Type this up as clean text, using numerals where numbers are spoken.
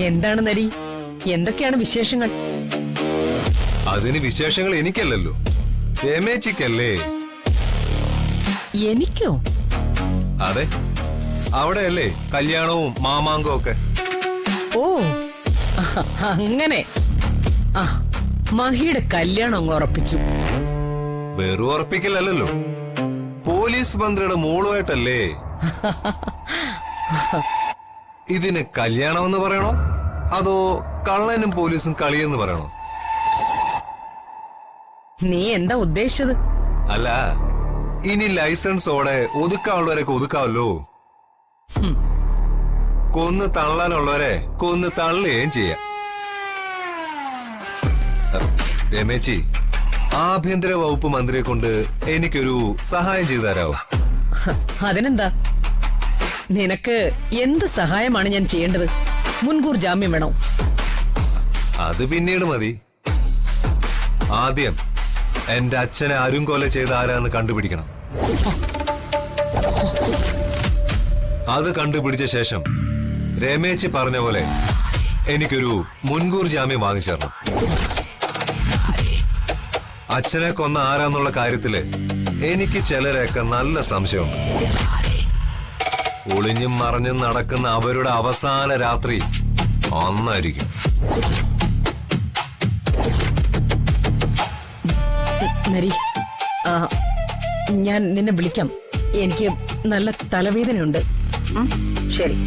എന്താണ് നരി? എന്തൊക്കെയാണ് വിശേഷങ്ങൾ? അതിന് വിശേഷങ്ങൾ എനിക്കല്ലല്ലോ, രമേച്ചിക്കല്ലേ. എനിക്കോ? അതെ, അവിടെയല്ലേ കല്യാണവും മാമാങ്കവും ഒക്കെ. ഓ അങ്ങനെ. ആ, മഹിയുടെ കല്യാണം അങ്ങ് ഉറപ്പിച്ചു. വെറും ഉറപ്പിക്കലല്ലോ, പോലീസ് മന്ത്രിയുടെ മോളുമായിട്ടല്ലേ. ഇതിന് കല്യാണം എന്ന് പറയണോ അതോ കള്ളനും പോലീസും കളിയെന്ന് പറയണോ? നീ എന്താ ഉദ്ദേശിച്ചത്? അല്ല, ഇനി ലൈസൻസോടെ ഒതുക്കാനുള്ളവരൊക്കെ ഒതുക്കാവല്ലോ. കൊന്ന് തള്ളാനുള്ളവരെ കൊന്ന് തള്ളുകയും ചെയ്യാം. രമേച്ചി, ആഭ്യന്തര വകുപ്പ് മന്ത്രിയെ കൊണ്ട് എനിക്കൊരു സഹായം ചെയ്തു തരാമോ? അതിനെന്താ? നിനക്ക് എന്ത് സഹായമാണ് ഞാൻ ചെയ്യേണ്ടത്? മുൻകൂർ ജാമ്യം വേണോ? അത് പിന്നീട് മതി. ആദ്യം എന്റെ അച്ഛനെ അരുംകൊല ചെയ്ത ആരാന്ന് കണ്ടുപിടിക്കണം. അത് കണ്ടുപിടിച്ച ശേഷം രമേശ് പറഞ്ഞ പോലെ എനിക്കൊരു മുൻകൂർ ജാമ്യം വാങ്ങിച്ചേരണം. അച്ഛനെ കൊന്ന ആരാന്നുള്ള കാര്യത്തില് എനിക്ക് ചിലരെയൊക്കെ നല്ല സംശയമുണ്ട്. ഒളിഞ്ഞും മറഞ്ഞും നടക്കുന്ന അവരുടെ അവസാന രാത്രി അന്നായിരിക്കും. നരി, ഞാൻ നിന്നെ വിളിക്കാം. എനിക്ക് നല്ല തലവേദനയുണ്ട്. ശരി.